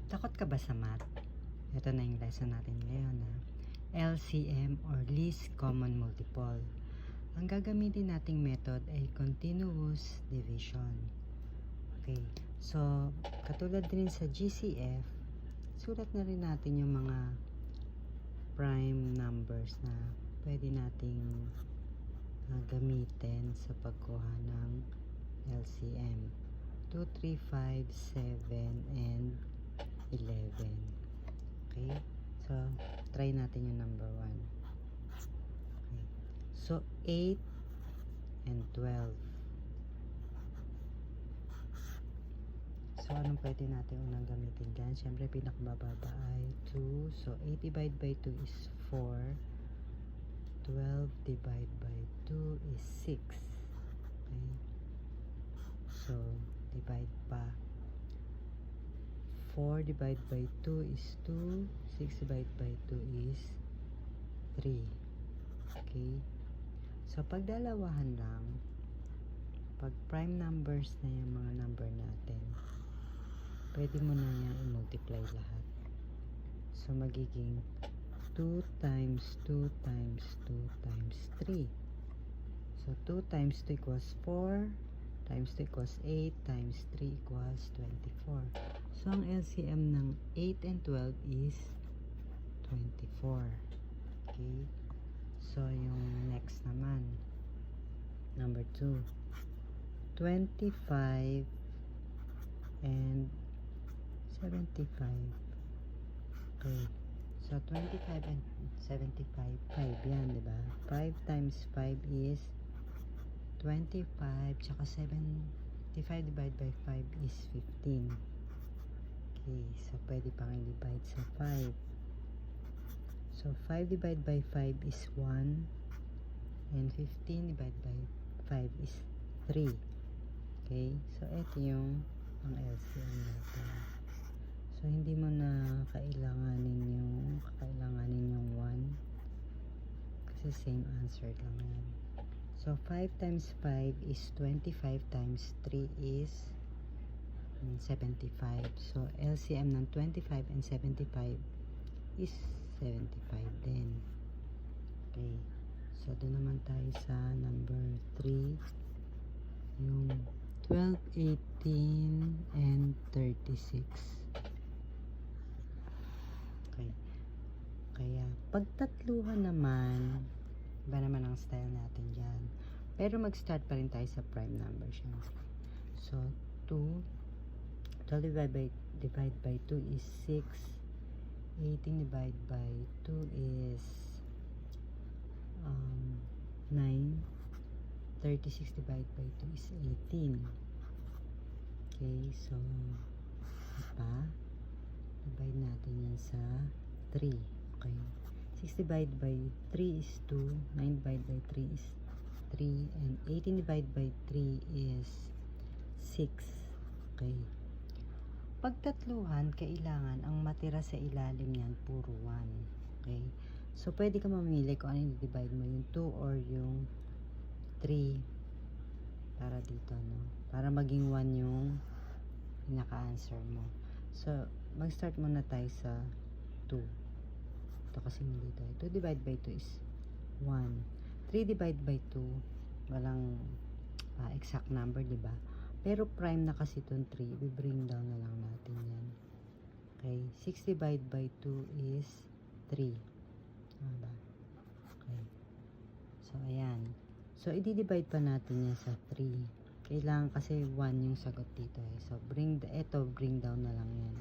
Takot ka ba sa math? Ito na yung lesson natin ngayon na LCM or least common multiple. Ang gagamitin nating method ay continuous division. Okay, so katulad din sa GCF, sulat na rin natin yung mga prime numbers na pwede nating gamitin sa pagkuha ng LCM. 2, 3, 5, 7, and 11. Okay? So, try natin yung number 1. Okay. So, 8 and 12. So, anong pwede natin unang gamitin dyan? Siyempre, pinakababa ay 2. So, 8 divided by 2 is 4. 12 divided by 2 is 6. Okay? So, divide pa. 4 divided by 2 is 2. 6 divided by 2 is 3. Okay? So, pagdalawahan lang, pag prime numbers na yung mga number natin, pwede mo na yung i-multiply lahat. So, magiging 2 times 2 times 2 times 3. So, 2 times 2 equals 4. Times 2 equals 8. Times 3 equals 24. So, ang LCM ng 8 and 12 is 24. Okay? So, yung next naman, number 2. 25 and 75. Okay. So, 25 and 75, 5 yan, diba? 5 times 5 is 25, tsaka 75 divided by 5 is 15. Okay, so pwede pang i-divide sa 5. So, 5 divided by 5 is 1, and 15 divided by 5 is 3. Okay, so ito yung ang LCM natin. So, hindi mo na kailanganin yung 1 kasi same answer lang yan. So, 5 times 5 is 25 times 3 is 75. So, LCM ng 25 and 75 is 75 din. Okay. So, doon naman tayo sa number 3. Yung 12, 18, and 36. Okay. Kaya, pagtatluhan naman, iba naman ang style natin dyan. Pero mag-start pa rin tayo sa prime number, syempre. So, 2. 12 divided by 2 is 6. 18 divided by 2 is 9. 36 divided by 2 is 18. Okay, so, pa divide natin yan sa 3. Okay. 6 divided by 3 is 2. 9 divided by 3 is 3. And 18 divided by 3 is 6. Okay. Pagtatluhan, kailangan ang matira sa ilalim niyan puro 1. Okay. So, pwede ka mamili kung ano yung divide mo, yung 2 or yung 3. Para dito, no? Para maging 1 yung pinaka-answer mo. So, mag-start muna tayo sa 2. Ito kasi mali tayo. 2 divided by 2 is 1. 3 divided by 2, walang exact number, diba? Pero prime na kasi itong 3. I-bring down na lang natin yan. Okay. 6 divided by 2 is 3. Diba? Okay. So, ayan. So, i-divide pa natin yan sa 3. Kailangan kasi 1 yung sagot dito eh. So, bring down na lang yan.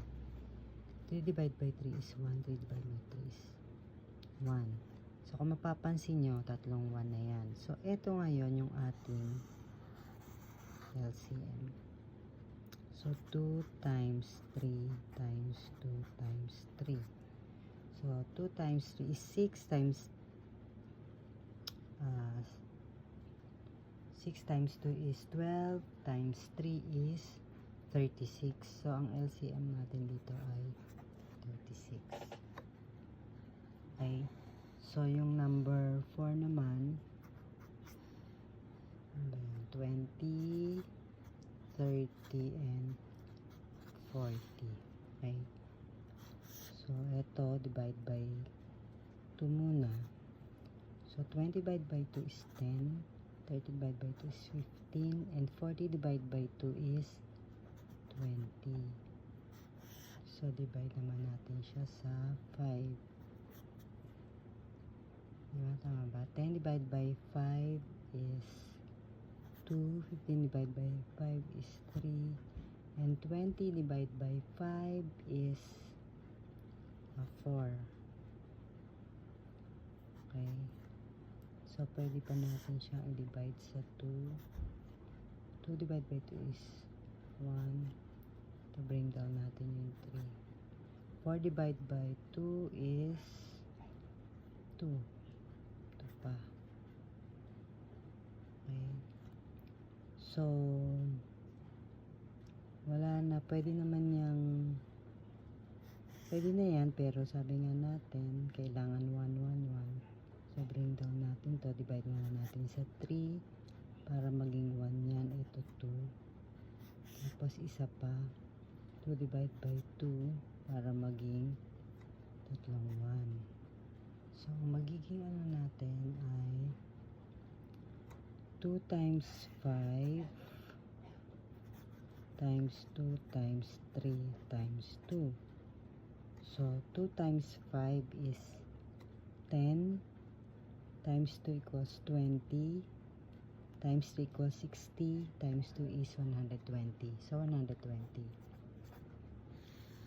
3 divided by 3 is 1. 3 divided by 3 is 1. So, kung mapapansin nyo, tatlong 1 na yan. So, ito ngayon yung ating LCM. So, 2 times 3 times 2 times 3. So, 2 times 3 is 6 times 6 times 2 is 12 times 3 is 36. So, ang LCM natin dito ay 36. Okay. So, yung number 4 naman, 20, 30, and 40. Okay. So, ito, divide by 2 muna. So, 20 divided by 2 is 10. 30 divided by 2 is 15. And 40 divided by 2 is 20. So, divide naman natin siya sa 5. Diba? Tama ba? 10 divided by 5 is 2. 15 divided by 5 is 3. And 20 divided by 5 is 4. Okay. So, pwede pa natin siyang i-divide sa 2. 2 divided by 2 is 1. To bring down natin yung 3. 4 divided by 2 is 2. Ito pa. Okay. So, wala na. Pwede naman pwede na yan, pero sabi nga natin, kailangan 1, 1, 1. So, bring down natin to. Divide muna natin sa 3 para maging 1 yan. Ito 2. Tapos, isa pa. 2 divide by 2 para maging tatlong 1. So, magiging ano natin ay 2 times 5 times 2 times 3 times 2. So, 2 times 5 is 10. Times 2 equals 20. Times 3 equals 60. Times 2 is 120. So, 120.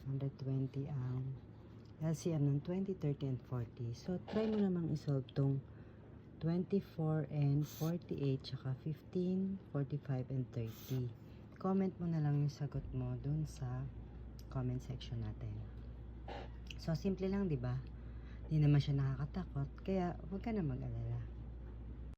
120 ang LCM ng 20, 30, and 40. So, try mo namang isolve tong 24 and 48, tsaka 15, 45, and 30. Comment mo na lang yung sagot mo dun sa comment section natin. So, simple lang, di ba? Hindi naman siya nakakatakot, kaya huwag ka na mag-alala.